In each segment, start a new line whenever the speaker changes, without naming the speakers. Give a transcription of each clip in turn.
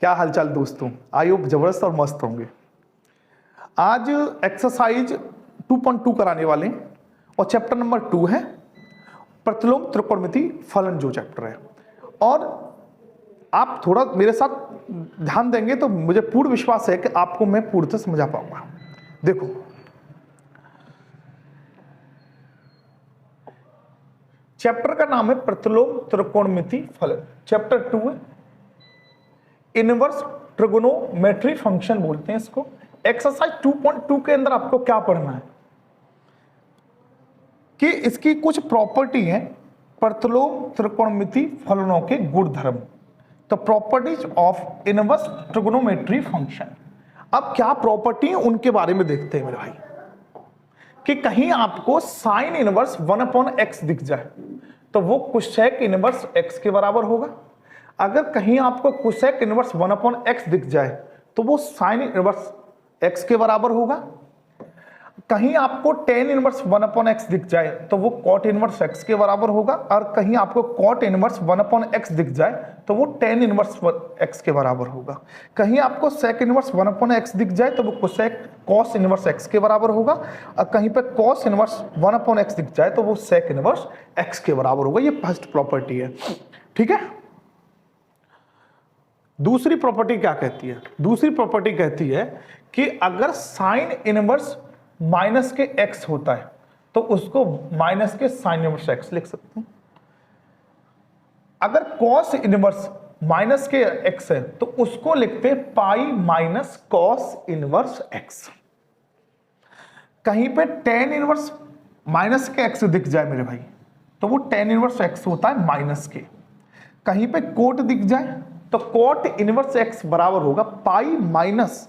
क्या हालचाल दोस्तों, आई होप जबरदस्त और मस्त होंगे। आज एक्सरसाइज 2.2 कराने वाले हैं और चैप्टर नंबर 2 है प्रतिलोम त्रिकोणमिति फलन जो चैप्टर है। और आप थोड़ा मेरे साथ ध्यान देंगे तो मुझे पूर्ण विश्वास है कि आपको मैं पूर्ण से समझा पाऊंगा। देखो, चैप्टर का नाम है प्रतिलोम त्रिकोणमिति फलन। चैप्टर 2 है, इनवर्स ट्रिगोनोमेट्री फंक्शन बोलते हैं इसको। एक्सरसाइज 2.2 के अंदर आपको क्या पढ़ना है कि इसकी कुछ प्रॉपर्टी है प्रतिलोम त्रिकोणमिति फलनों के गुणधर्म, तो properties of inverse trigonometry function. अब क्या प्रॉपर्टी है उनके बारे में देखते हैं मेरे भाई। कि कहीं आपको साइन इनवर्स 1/x दिख जाए तो वो कोसेक इनवर्स x के बराबर होगा। अगर कहीं आपको कोसेक इनवर्स 1/x दिख जाए तो वो साइन इनवर्स x के बराबर होगा। कहीं आपको टेन इनवर्स 1/x दिख जाए तो वो कॉट इनवर्स x के बराबर होगा। और कहीं आपको कॉट इनवर्स 1/x दिख जाए तो वो टेन इनवर्स x के बराबर होगा। कहीं आपको सेक इनवर्स 1/x दिख जाए तो वो कोसेक कॉस इनवर्स x के बराबर होगा। और कहीं पे कॉस इनवर्स 1/x दिख जाए तो वो सेक इनवर्स x के बराबर होगा। ये फर्स्ट प्रॉपर्टी है, ठीक है। दूसरी प्रॉपर्टी क्या कहती है? दूसरी प्रॉपर्टी कहती है कि अगर साइन इनवर्स माइनस के x होता है तो उसको माइनस के साइन इनवर्स x लिख सकते हैं। अगर कॉस इनवर्स माइनस के x है तो उसको लिखते हैं pi minus cos inverse x। कहीं पे टेन इनवर्स माइनस के x दिख जाए मेरे भाई तो वो टेन इनवर्स x होता है माइनस के। कहीं पे कोट दिख जाए तो कोट इनवर्स x बराबर होगा pi minus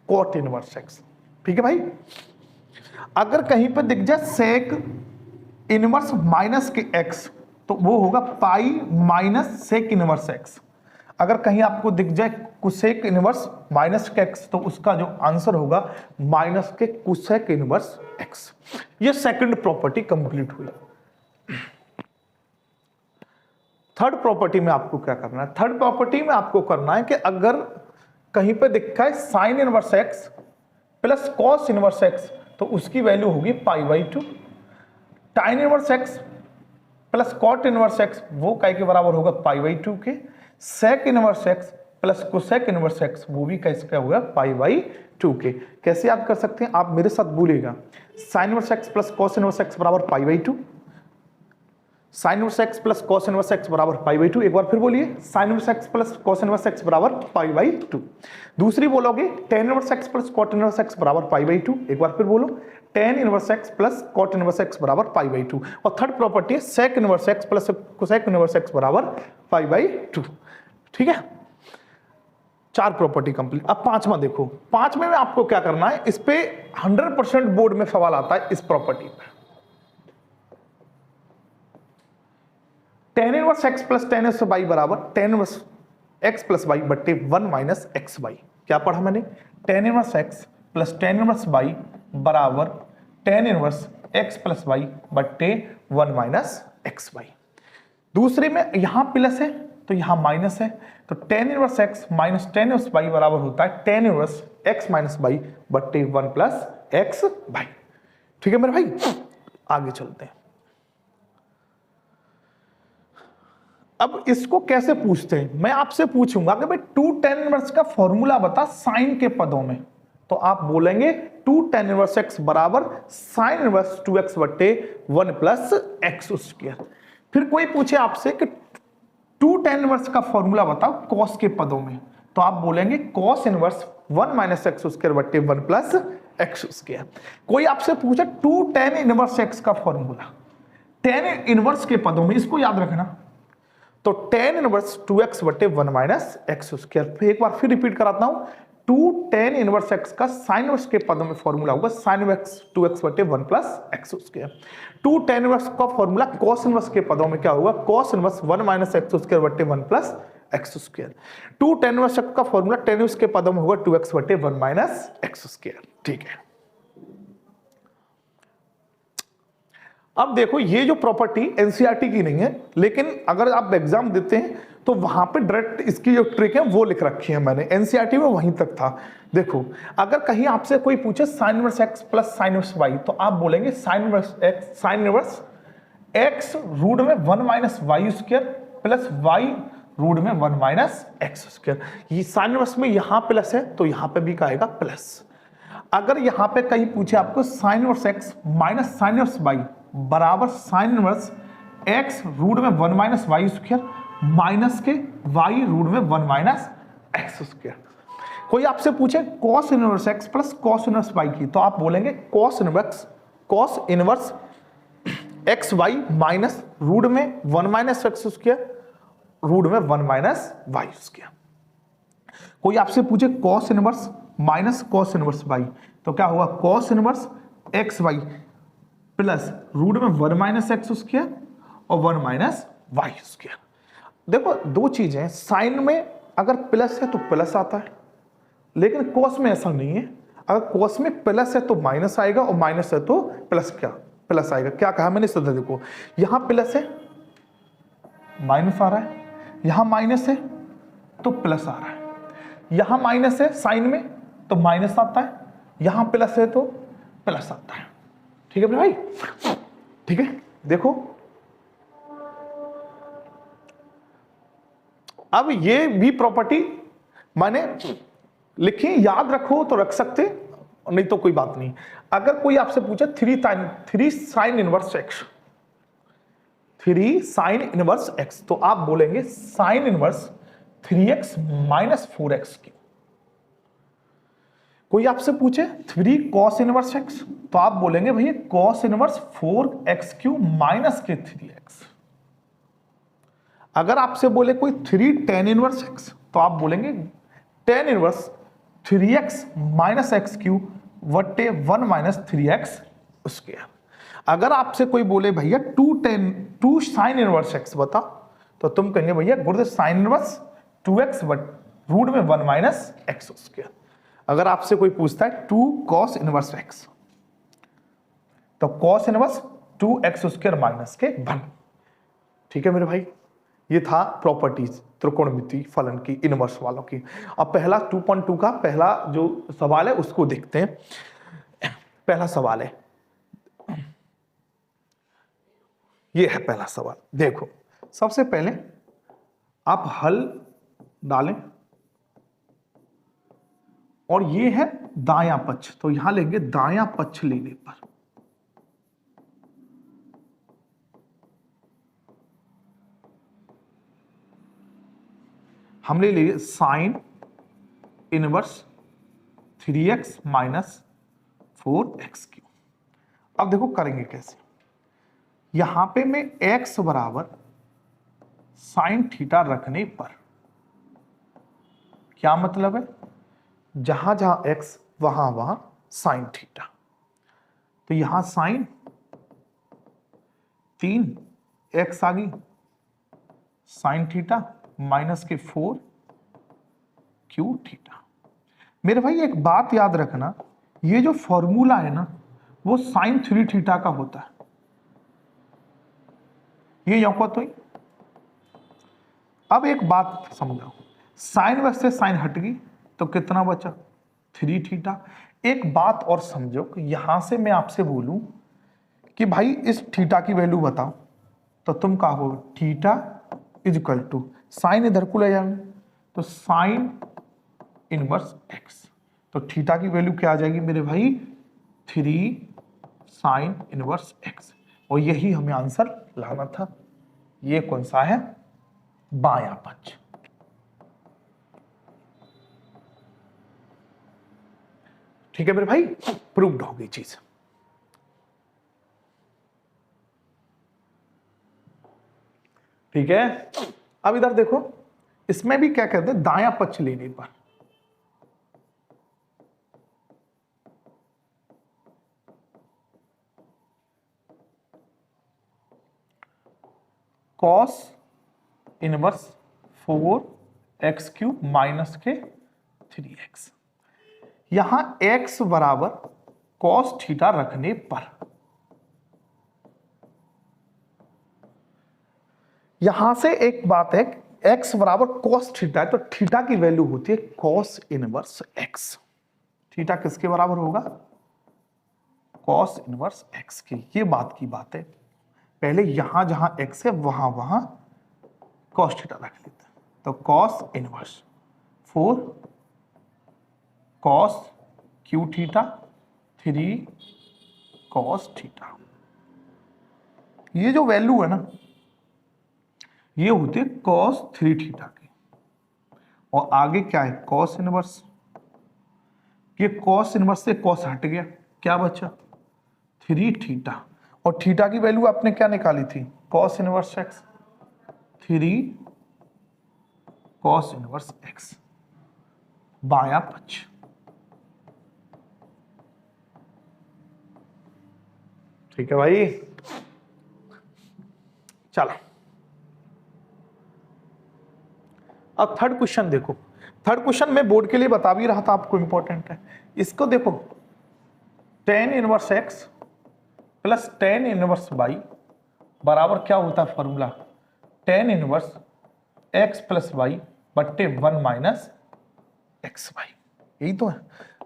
cot inverse x, ठीक है भाई। अगर कहीं पे दिख जाए सेक इनवर्स माइनस के x तो वो होगा pi minus sec inverse x। अगर कहीं आपको दिख जाए कुसेक इनवर्स माइनस के x तो उसका जो आंसर होगा माइनस के कुसेक इनवर्स x। ये सेकंड प्रॉपर्टी कंप्लीट हुई। थर्ड प्रॉपर्टी में आपको क्या करना है? थर्ड प्रॉपर्टी में आपको करना है कि अगर कहीं पे दिखा है sine inverse x plus cos inverse x तो उसकी वैल्यू होगी π/2। Tan inverse x plus cot inverse x वो काय के बराबर होगा π/2 के। Sec inverse x plus cosec inverse x वो भी कैसे होगा π/2 के। कैसे याद कर सकते हैं आप मेरे साथ बोलिएगा। Sine inverse x plus cos inverse x बराबर π/2। Sine inverse x plus cos inverse x बराबर π/2। एक बार फिर बोलिए, sine inverse x plus cos inverse x बराबर π/2। दूसरी बोलोगे tan inverse x plus cot inverse x बराबर π/2। एक बार फिर बोलो, tan inverse x plus cot inverse x बराबर π/2। और थर्ड प्रॉपर्टी है sec inverse x plus cosec inverse x बराबर π/2, ठीक है। चार प्रॉपर्टी कंप्लीट। अब पांचवा देखो, पांचवे में आपको क्या करना है, इस पे 100% बोर्ड में सवाल आता है इस प्रॉपर्टी पे। Ten inverse x plus tan inverse y बराबर tan inverse x plus y बट्टे 1 माइनस एक्स वाई। क्या पढ़ा मैंने? Ten inverse x plus tan inverse y बराबर tan inverse x plus y बट्टे 1 माइनस एक्स वाई। दूसरे में यहां प्लस है तो यहां माइनस है, तो ten inverse x minus tan inverse y बराबर होता है ten inverse x minus y बट्टे 1 प्लस एक्स वाई, ठीक है मेरे भाई। आगे चलते हैं। अब इसको कैसे पूछते हैं? मैं आपसे पूछूंगा कि भाई 2 tan इनवर्स का फॉर्मूला बता साइन के पदों में, तो आप बोलेंगे 2 tan इनवर्स x बराबर साइन इनवर्स 2x बट्टे 1 प्लस एक्स स्क्वायर। फिर कोई पूछे आपसे कि 2 tan इनवर्स का फॉर्मूला बताओ कॉस के पदों में, तो आप बोलेंगे cos inverse 1 minus x square बट्टे 1 प्लस एक्स स्क्वायर। कोई आपसे पूछे 2 tan इनवर्स x का फॉर्मूला tan इनवर्स के पदों में, इसको याद रखना, तो tan इनवर्स 2x बटे 1 माइनस एक्स स्क्वायर। फिर एक बार फिर रिपीट कराता हूं, 2 tan इनवर्स x का साइन इनवर्स के पदों में फॉर्मूला होगा साइन इनवर्स 2x बटे 1 plus x square. 2 tan inverse का फॉर्मूला कॉस इनवर्स के पदों में क्या होगा? Cos inverse 1 minus x square बटे 1 plus x square. 2 tan inverse का फॉर्मूला tan इनवर्स के पदों में होगा 2x बटे 1 माइनस एक्स स्क्वायर, ठीक है। अब देखो, ये जो प्रॉपर्टी एनसीईआरटी की नहीं है, लेकिन अगर आप एग्जाम देते हैं तो वहां पे डायरेक्ट इसकी जो ट्रिक है वो लिख रखी है मैंने, एनसीईआरटी में वहीं तक था। देखो अगर कहीं आपसे कोई पूछे sine inverse x plus sine inverse y, तो आप बोलेंगे साइन इनवर्स एक्स रूट में 1 minus y square plus y root में 1 माइनस एक्स स्क्वायर। ये साइन इनवर्स में यहां प्लस है तो यहां पे भी का आएगा प्लस। अगर यहां पे कहीं पूछे आपको sine inverse x minus sine inverse y बराबर साइन इनवर्स एक्स रूट में 1 माइनस वाई स्क्वायर माइनस के वाई रूट में 1 माइनस एक्स स्क्वायर। कोई आपसे पूछे cos inverse x plus cos inverse y की, तो आप बोलेंगे cos inverse x y minus root में 1 माइनस एक्स स्क्वायर रूट में 1 माइनस वाई स्क्वायर। कोई आपसे पूछे cos inverse minus cos inverse y, तो क्या होगा cos inverse x y plus root में 1 माइनस एक्स स्क्वायर और 1 माइनस वाई स्क्वायर। देखो दो चीजें, साइन में अगर प्लस है तो प्लस आता है, लेकिन कॉस में ऐसा नहीं है। अगर कॉस में प्लस है तो माइनस आएगा और माइनस है तो प्लस आएगा। क्या कहा मैंने, सीधा देखो यहां प्लस है माइनस आ रहा है, यहां माइनस है तो प्लस आ रहा है, यहां माइनस है साइन में तो माइनस आता है, यहां प्लस है तो प्लस आता है। ठीक है भाई, ठीक है। देखो अब ये भी प्रॉपर्टी मैंने लिखी, याद रखो तो रख सकते, नहीं तो कोई बात नहीं। अगर कोई आपसे पूछे 3 साइन इनवर्स एक्स, तो आप बोलेंगे sine inverse 3x minus 4x Q. कोई आपसे पूछे 3 कॉस इनवर्स एक्स, तो आप बोलेंगे भैया cos inverse 4x Q minus के 3x। अगर आपसे बोले कोई 3 टेन इनवर्स एक्स, तो आप बोलेंगे tan inverse 3x minus x cube वट्टे 1 माइनस 3x स्क्वायर। अगर आपसे कोई बोले भैया 2 साइन इनवर्स एक्स बता, तो तुम कहेंगे भैया गुरुदेव साइन इनवर्स 2x रूट में 1 माइनस एक्स स्क्वायर। अगर आपसे कोई पूछता है 2 कॉस इनवर्स एक्स, तो cos inverse 2x square minus के 1। ठीक है मेरे भाई, ये था प्रॉपर्टीज त्रिकोणमिति फलन की इनवर्स वालों की। अब पहला 2.2 का पहला जो सवाल है उसको देखते हैं। पहला सवाल है, ये है पहला सवाल। देखो सबसे पहले आप हल डालें और ये है दायां पक्ष, तो यहां लेंगे दायां पक्ष लेने पर हम ले लिए sine inverse 3x minus 4x Q. अब देखो करेंगे कैसे। यहां पे मैं x बराबर साइन थीटा रखने पर, क्या मतलब है, जहां जहां x वहां वहां साइन थीटा, तो यहां साइन 3x आ गई साइन थीटा माइनस के 4 क्यू थीटा। मेरे भाई एक बात याद रखना, ये जो फॉर्मूला है ना वो साइन 3 थीटा का होता है। ये यहां तो ही। अब एक बात समझो, साइन वर्स से साइन हट गई तो कितना बचा 3 थीटा। एक बात और समझो कि यहां से मैं आपसे बोलूं कि भाई इस थीटा की वैल्यू बताओ, तो तुम कहो theta is equal to sine इधर को ले जाएंगे तो साइन इनवर्स एक्स, तो थीटा की वैल्यू क्या आ जाएगी मेरे भाई 3 साइन इनवर्स एक्स। और यही हमें आंसर लाना था। ये कौन सा है, बायां पक्ष। ठीक है मेरे भाई, प्रूव्ड हो गई चीज। ठीक है, अब इधर देखो, इसमें भी क्या कहते हैं, दायां पक्ष लेने पर cos inverse 4x cube minus के 3x। यहां x बराबर कॉस थीटा रखने पर यहां से एक बात है, x बराबर cos थीटा है तो थीटा की वैल्यू होती है cos इनवर्स x। थीटा किसके बराबर होगा? cos इनवर्स x की। ये बात की बात है। पहले यहां जहां x है वहां वहां cos थीटा रख लेते हैं। तो cos inverse 4 cos q theta 3 cos theta. ये जो वैल्यू है ना, ये होती है cos 3 थीटा की। और आगे क्या है? cos inverse. ये cos इनवर्स से cos हट गया, क्या बचा? 3 थीटा। और थीटा की वैल्यू आपने क्या निकाली थी? cos inverse x। 3 cos inverse x बाया पक्ष। ठीक है भाई, चलो अब थर्ड क्वेश्चन देखो। थर्ड क्वेश्चन मैं बोर्ड के लिए बता भी रहा था आपको, इंपॉर्टेंट है। इसको देखो, tan inverse x plus tan inverse y बराबर क्या होता है formula? tan inverse x plus y बट्टे 1 माइनस एक्स वाई। यही तो है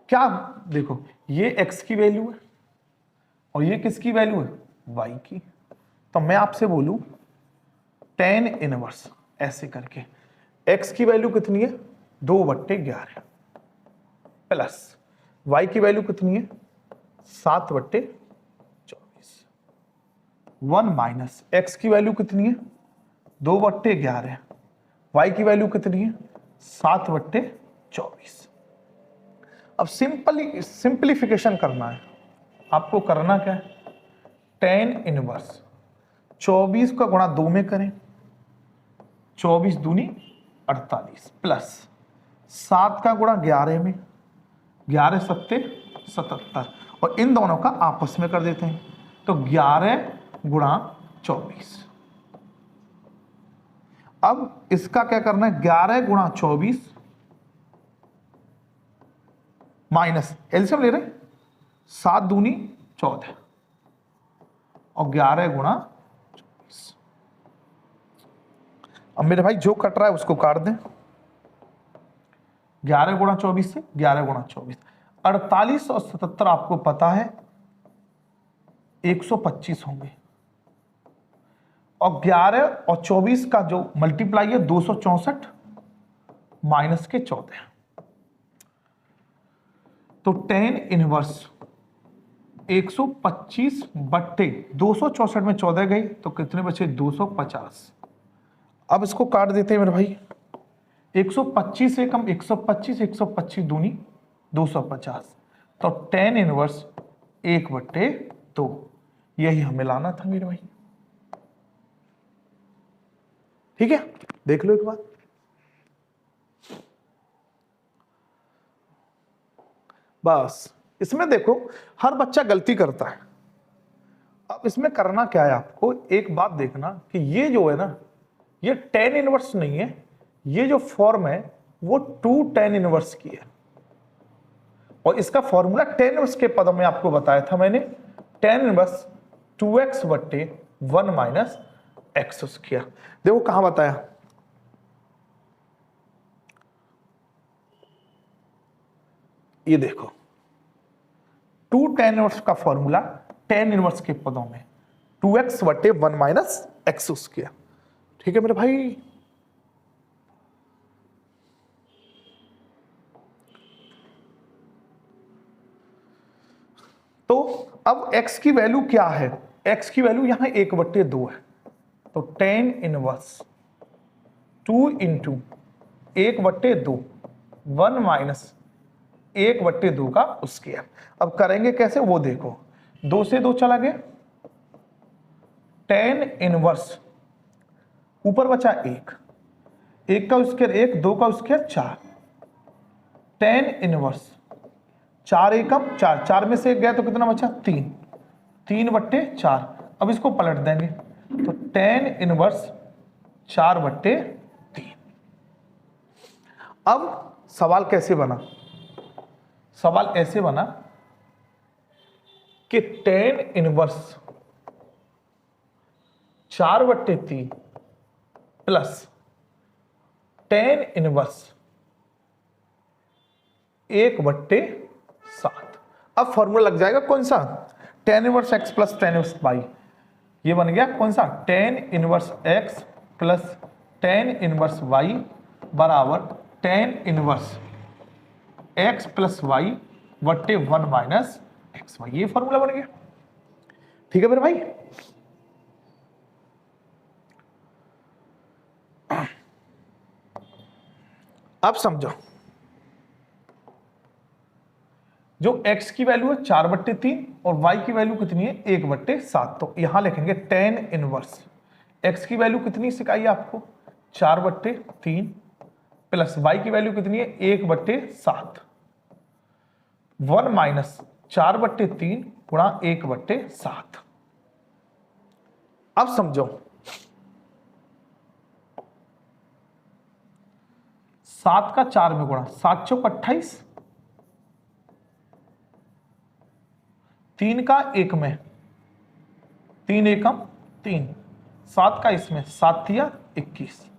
क्या? देखो, ये x की वैल्यू है और ये किसकी वैल्यू है? y की। तो मैं आपसे बोलूं tan इनवर्स ऐसे करके, x की वैल्यू कितनी है? 2/11 प्लस y की वैल्यू कितनी है? 7/24। 1 माइनस x की वैल्यू कितनी है? 2/11। y की वैल्यू कितनी है? 7/24। अब सिंपलीफिकेशन करना है आपको। करना क्या है? tan इनवर्स 24 का गुणा 2 में करें, 24 दूनी 48 प्लस 7 का गुणा 11 में, 11 सत्ते 77 और इन दोनों का आपस में कर देते हैं। तो 11 गुणा 24। अब इसका क्या करना है? 11 गुणा 24 माइनस एलसीएम ले रहे हैं, 7 दूनी 14 और 11 गुणा 24। अब मेरे भाई जो कट रहा है उसको काट दें। 11 गुणा 24 से 11 गुणा 24, 48 और 77 आपको पता है 125 होंगे। और 11 और 24 का जो मल्टीप्लाई है 264 माइनस के 14। तो tan इनवर्स 125 बट्टे 264 में 14 गई तो कितने बचे? 250। अब इसको काट देते हैं मेरे भाई। 125 से कम 125, 125 दूनी 250। तो tan इनवर्स 1/2। यही हमें लाना था मेरे भाई। ठीक है, देख लो एक बार। बस इसमें देखो, हर बच्चा गलती करता है। अब इसमें करना क्या है आपको? एक बात देखना कि ये जो है ना, ये tan इनवर्स नहीं है। ये जो फॉर्म है वो 2 tan इनवर्स की है। और इसका फॉर्मूला tan इनवर्स के पदों में आपको बताया था मैंने। tan इनवर्स 2x बट्टे 1 माइनस एक्स किया। देखो कहां बताया? ये देखो, 2 tan इनवर्स का फॉर्मूला tan इनवर्स के पदों में 2x बटे 1 माइनस एक्स किया। ठीक है मेरे भाई। तो अब x की वैल्यू क्या है? x की वैल्यू यहां 1/2 है। तो tan इनवर्स 2 इंटू 1/2 1 माइनस 1/2 का स्क्वायर। अब करेंगे कैसे वो देखो। 2 से 2 चला गया, tan इनवर्स ऊपर बचा 1, 1 का स्क्वायर 1, 2 का स्क्वायर 4। tan इनवर्स 4 एकम 4, 4 में से 1 गया तो कितना बचा? 3, 3/4। अब इसको पलट देंगे तो tan इनवर्स 4/3। अब सवाल कैसे बना? सवाल ऐसे बना कि tan inverse 4/3 plus tan inverse 1/7। अब फॉर्मूला लग जाएगा कौन सा, tan inverse x plus tan inverse y. ये बन गया कौन सा, tan inverse x plus tan inverse y बराबर tan inverse x plus y बट्टे 1 माइनस एक्स वाई। ये फॉर्मूला बन गया। ठीक है मेरे भाई। अब समझो, जो x की वैल्यू है 4/3 और y की वैल्यू कितनी है 1/7। तो यहां लिखेंगे टेन इनवर्स x की वैल्यू कितनी सिखाई आपको 4/3 प्लस y की वैल्यू कितनी है 1/7, 1 माइनस 4/3 गुणा 1/7। अब समझो 7 का 4 में गुणा, 7 चौक 28, 3 का 1 में, 3 एकम 3, 7 का इसमें 7 तिया 21,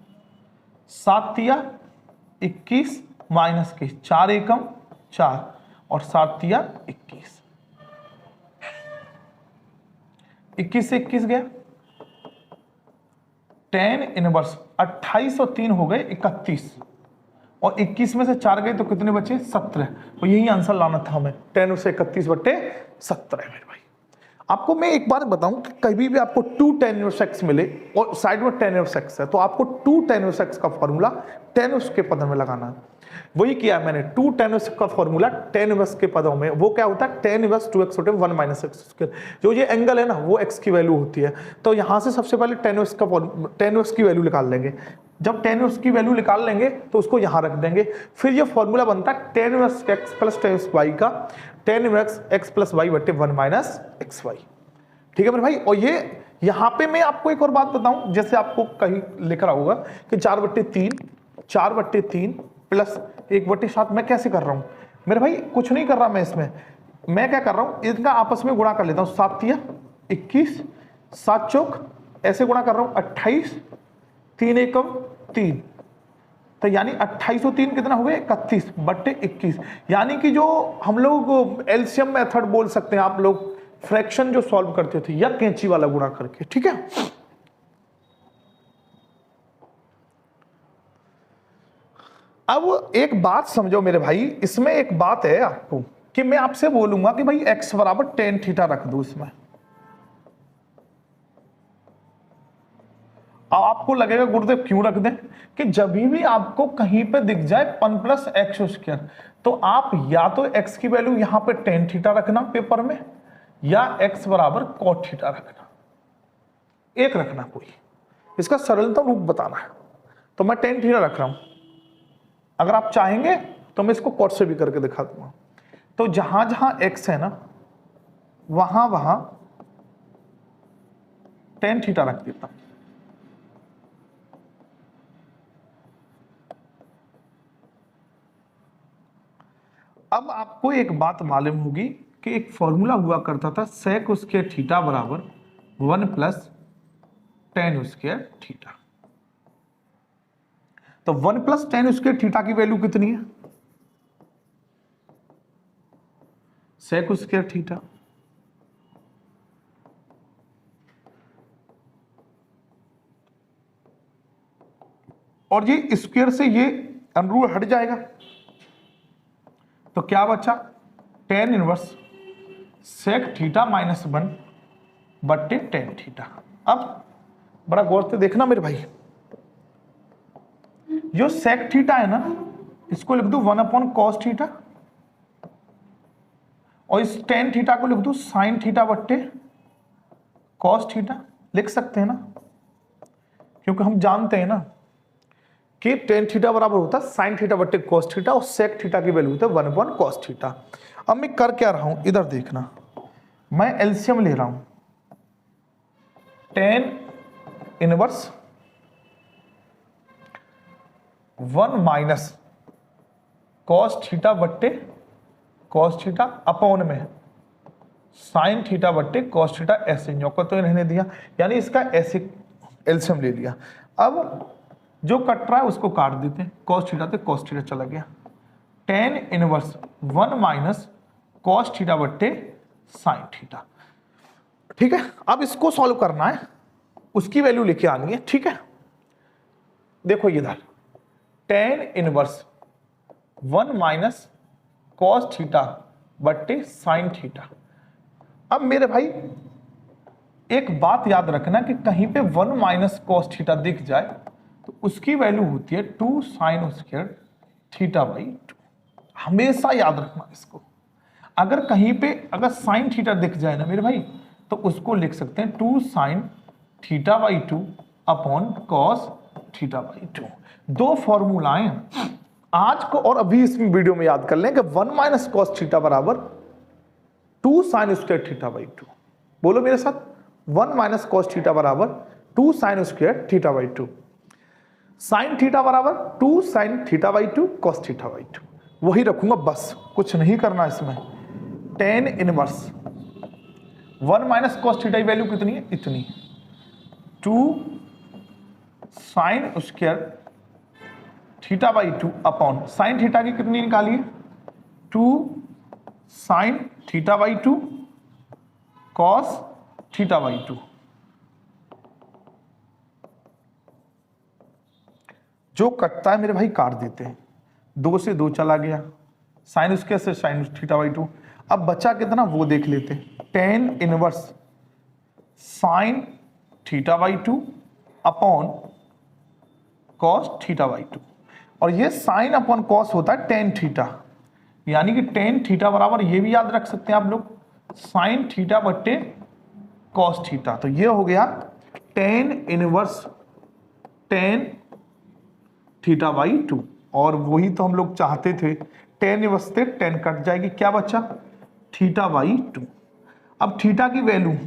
7 तिया 21 माइनस के 4 एकम 4 और 7 तिया 21, 21 से 21 गया, टेन इनवर्स 28 और 3 हो गए 31 और 21 में से 4 गए तो कितने बचे 17। तो यही आंसर लाना था हमें, 10 से 31/17 है मेरे भाई। आपको मैं एक बार बताऊं कि कभी भी आपको 2 tan इनवर्स x मिले और साइड में tan इनवर्स x है तो आपको 2 tan इनवर्स x का फॉर्मूला tan इनवर्स के पदों में लगाना है। वही किया मैंने, 2 tan इनवर्स का फॉर्मूला tan इनवर्स के पदों में, वो क्या होता है tan इनवर्स 2x होते 1 माइनस x²। जो ये एंगल है ना वो x की वैल्यू होती है। तो यहां से सबसे पहले tan इनवर्स की वैल्यू निकाल लेंगे। जब tan इनवर्स की वैल्यू निकाल लेंगे तो उसको यहां रख देंगे। फिर ये फॉर्मूला बनता है tan inverse x plus tan inverse y का tan inverse x plus y बटे 1 माइनस XY। ठीक है मेरे भाई। और ये यहां पे मैं आपको एक और बात बताऊं, जैसे आपको कहीं लिख रहा होगा कि 4/3 प्लस 1/7 मैं कैसे कर रहा हूं मेरे भाई, कुछ नहीं कर रहा मैं इसमें। मैं क्या कर रहा हूं, इनका आपस में गुणा कर लेता हूं, 7 तिया 21, 7 चौक ऐसे गुणा कर रहा हूं 28, 3 एकम 3, तो यानी 28 और 3 कितना हो गए 31/21। यानी कि जो हम लोग एलसीएम मेथड बोल सकते हैं, आप लोग फ्रैक्शन जो सॉल्व करते थे या कैंची वाला गुणा करके। ठीक है, अब एक बात समझो मेरे भाई, इसमें एक बात है आपको कि मैं आपसे बोलूंगा कि भाई x बराबर tan थीटा रख दो इसमें। अब आपको लगेगा गुरुदेव क्यों रख दें, कि जब भी आपको कहीं पे दिख जाए 1 प्लस एक्स स्क्वायर तो आप या तो x की वैल्यू यहां पे tan थीटा रखना पेपर में, या x बराबर cot थीटा रखना, एक रखना कोई। इसका सरलतम रूप बताना है तो मैं tan थीटा रख रहा हूं। अगर आप चाहेंगे तो मैं इसको cot से भी करके दिखा दूंगा। तो जहां जहां x है ना वहां वहां tan थीटा रख देता हूं। अब आपको एक बात मालूम होगी कि एक फॉर्मूला हुआ करता था sec स्क्वायर थीटा बराबर 1 प्लस tan स्क्वायर थीटा। तो 1 प्लस tan स्क्वायर थीटा की वैल्यू कितनी है, sec स्क्वायर थीटा, और ये स्क्वायर से ये अंडर हट जाएगा तो क्या बचा tan inverse sec theta minus 1 बट्टे tan थीटा। अब बड़ा गौर से देखना मेरे भाई, जो sec थीटा है ना इसको लिख दो 1/cos थीटा और इस tan थीटा को लिख दो sin थीटा बट्टे cos थीटा। लिख सकते हैं ना, क्योंकि हम जानते हैं ना कि tan थीटा बराबर होता है sin थीटा बट्टे cos थीटा और sec थीटा की वैल्यू होता है 1/cos थीटा। अब मैं कर क्या रहा हूं, इधर देखना, मैं एलसीएम ले रहा हूं, tan inverse 1 minus cos theta बट्टे cos थीटा अपॉन में sin थीटा बट्टे cos थीटा, ऐसे को तो रहने दिया, यानी इसका ऐसे एलसीएम ले लिया। अब जो कट रहा है उसको काट देते हैं, cos थीटा से cos थीटा चला गया, tan inverse 1 minus cos theta बट्टे sin थीटा। ठीक है, अब इसको सॉल्व करना है, उसकी वैल्यू लेके आनी है। ठीक है, देखो ये इधर tan inverse 1 minus cos theta बट्टे sin थीटा। अब मेरे भाई एक बात याद रखना कि कहीं पे 1 माइनस cos थीटा दिख जाए तो उसकी वैल्यू होती है 2 sin स्क्वायर थीटा बाई 2। हमेशा याद रखना इसको। अगर कहीं पे अगर sin थीटा दिख जाए ना मेरे भाई, तो उसको लिख सकते हैं 2 sin theta by 2 upon cos theta by 2। दो फॉर्मूलाएं आज को और अभी इस वीडियो में याद कर लें कि 1 माइनस cos थीटा बराबर 2 sin स्क्वायर थीटा बाई 2। बोलो मेरे साथ, 1 माइनस cos थीटा बराबर 2 sin square theta by 2। sin theta बराबर 2 sin theta by 2 cos theta by 2। वही रखूंगा बस, कुछ नहीं करना इसमें। tan inverse 1 minus cos theta की वैल्यू कितनी है? इतनी, 2 sin square theta by 2 upon sin theta की कितनी निकालिए? 2 sin theta by 2 cos theta by 2। जो कटता है मेरे भाई काट देते हैं, 2 से 2 चला गया, sin स्क्वायर से sin थीटा बाई 2। अब बचा कितना वो देख लेते हैं, tan inverse sin theta by 2 upon cos theta by 2। और ये sin अपॉन cos होता है tan थीटा, यानी कि tan थीटा बराबर ये भी याद रख सकते हैं आप लोग, sin थीटा बट्टे cos थीटा। तो ये हो गया tan inverse tan theta by 2। और वही तो हम लोग चाहते थे, tan इनवर्स से tan कट जाएगी, क्या बचा? Theta by 2। अब थीटा की वैल्यू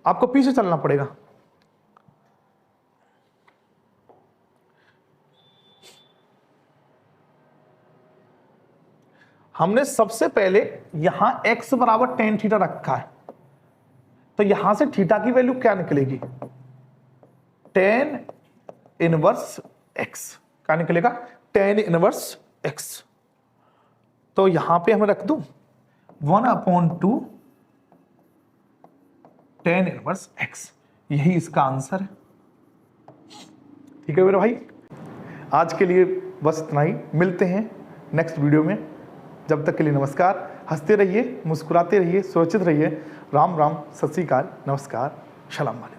आपको पीछे चलना पड़ेगा, हमने सबसे पहले यहां x बराबर tan थीटा रखा है, तो यहां से थीटा की वैल्यू क्या निकलेगी? tan inverse x। क्या निकलेगा? tan inverse x। तो यहां पे हम रख दूं 1/2 tan इनवर्स x। यही इसका आंसर है। ठीक है मेरे भाई, आज के लिए बस इतना ही, मिलते हैं नेक्स्ट वीडियो में। जब तक के लिए नमस्कार, हंसते रहिए, मुस्कुराते रहिए, सुरक्षित रहिए। राम राम, सत श्री अकाल, नमस्कार, सलाम वालेकुम।